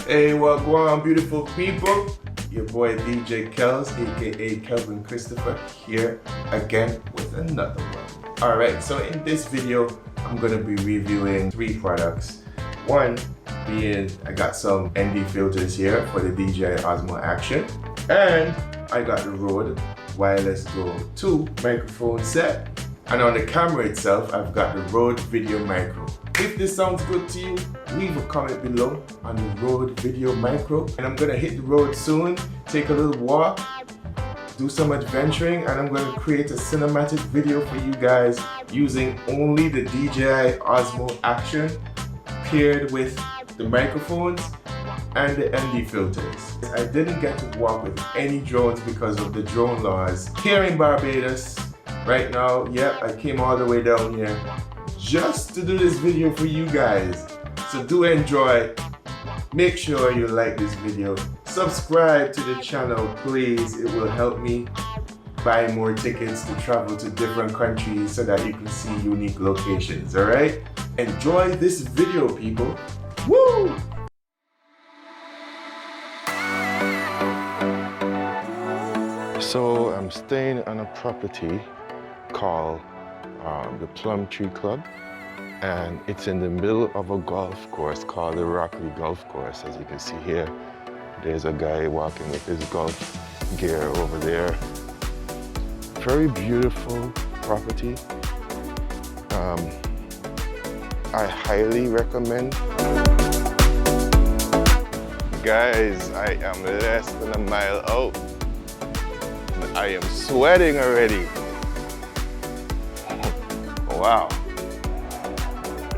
Hey, what going on, beautiful people? Your boy DJ Kels, aka Kelvin Christopher, here again with another one. Alright, so in this video, I'm gonna be reviewing 3 products. One being, I got some ND filters here for the DJI Osmo Action, and I got the Rode Wireless Go 2 microphone set. And on the camera itself, I've got the Rode VideoMicro. If this sounds good to you, leave a comment below on the Rode VideoMicro. And I'm gonna hit the road soon, take a little walk, do some adventuring, and I'm gonna create a cinematic video for you guys using only the DJI Osmo Action paired with the microphones and the ND filters. I didn't get to walk with any drones because of the drone laws here in Barbados. Right now, yeah, I came all the way down here just to do this video for you guys. So do enjoy. Make sure you like this video. Subscribe to the channel, please. It will help me buy more tickets to travel to different countries so that you can see unique locations, all right? Enjoy this video, people. Woo! So I'm staying on a property called the Plum Tree Club, and it's in the middle of a golf course called the Rockley Golf Course. As you can see here, there's a guy walking with his golf gear over there. Very beautiful property. I highly recommend. Guys, I am less than a mile out. I am sweating already. Wow,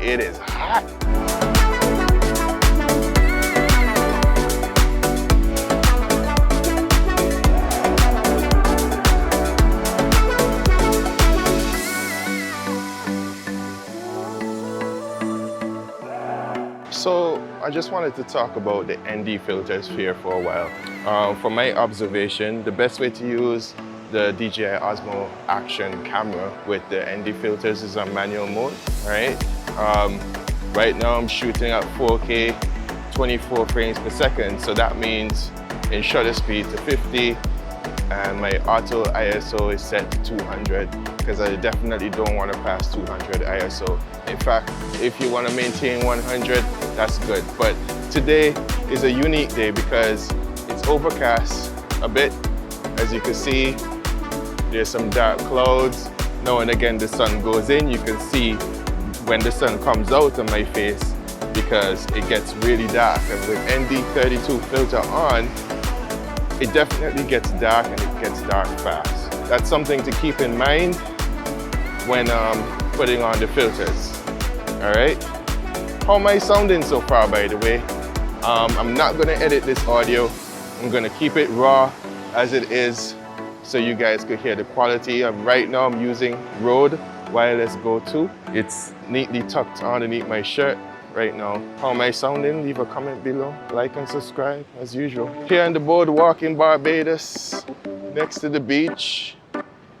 it is hot. So I just wanted to talk about the ND filters here for a while. From my observation, the best way to use the DJI Osmo Action camera with the ND filters is on manual mode, right? Right now I'm shooting at 4K, 24 frames per second, so that means in shutter speed to 50, and my auto ISO is set to 200, because I definitely don't want to pass 200 ISO. In fact, if you want to maintain 100, that's good. But today is a unique day because it's overcast a bit. As you can see, there's some dark clouds. Now and again the sun goes in. You can see when the sun comes out of my face because it gets really dark. And with ND32 filter on, it definitely gets dark, and it gets dark fast. That's something to keep in mind when putting on the filters. All right. How am I sounding so far, by the way? I'm not gonna edit this audio. I'm gonna keep it raw as it is, so you guys could hear the quality. Right now I'm using Rode Wireless Go 2. It's neatly tucked underneath my shirt right now. How am I sounding? Leave a comment below. Like and subscribe as usual. Here on the boardwalk in Barbados, next to the beach.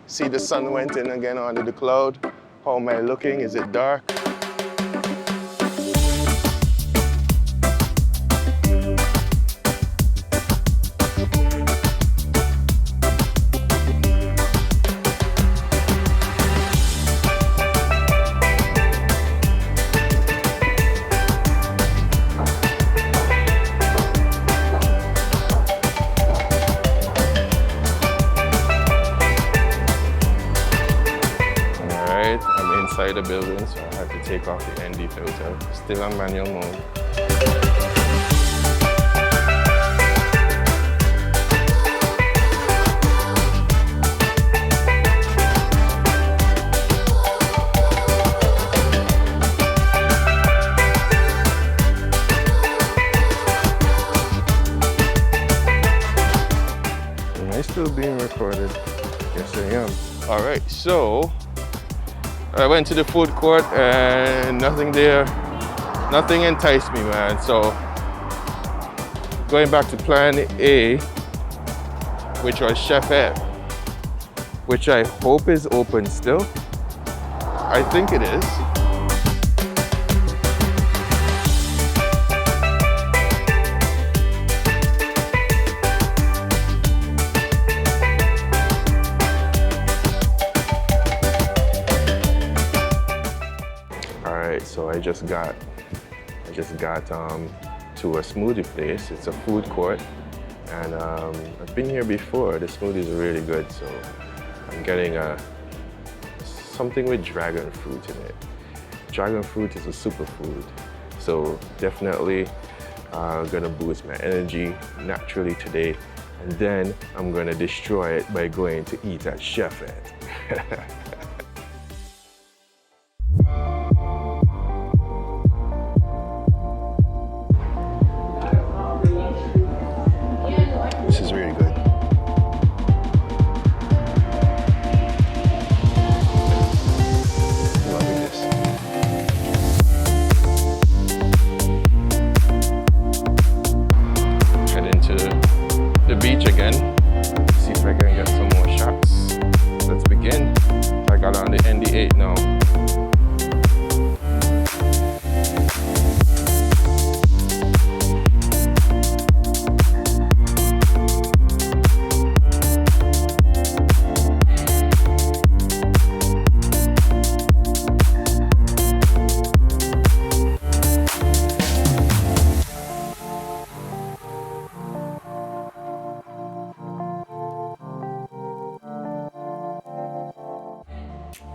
See, the sun went in again under the cloud. How am I looking? Is it dark? Inside the building, so I had to take off the ND filter. Still on manual mode. Am I still being recorded? Yes, I am. All right, so I went to the food court and nothing there. Nothing enticed me, man. So going back to plan A, which was Chef F, which I hope is open still. I think it is. All right, so I just got to a smoothie place. It's a food court, and I've been here before. The smoothies are really good, so I'm getting something with dragon fruit in it. Dragon fruit is a superfood, so definitely gonna boost my energy naturally today, and then I'm gonna destroy it by going to eat at Chef Ed. This is really good. Loving this. Heading to the beach again. See if I can get some more shots. Let's begin. I got on the ND8 now.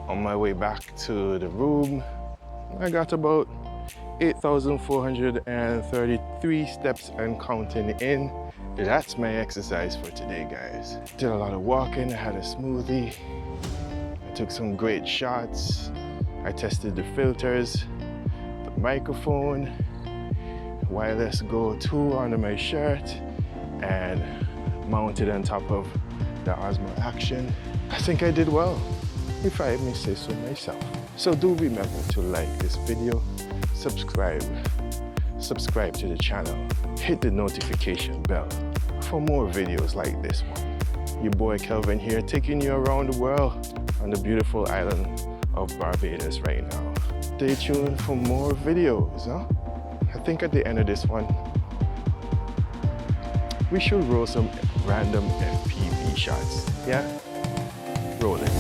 On my way back to the room, I got about 8,433 steps and counting in. That's my exercise for today, guys. Did a lot of walking, I had a smoothie, I took some great shots, I tested the filters, the microphone, wireless Go 2 under my shirt, and mounted on top of the Osmo Action. I think I did well, if I may say so myself. So do remember to like this video, subscribe to the channel, hit the notification bell for more videos like this one. Your boy Kelvin here, taking you around the world on the beautiful island of Barbados right now. Stay tuned for more videos, huh? I think at the end of this one, we should roll some random FPV shots, yeah? Roll it.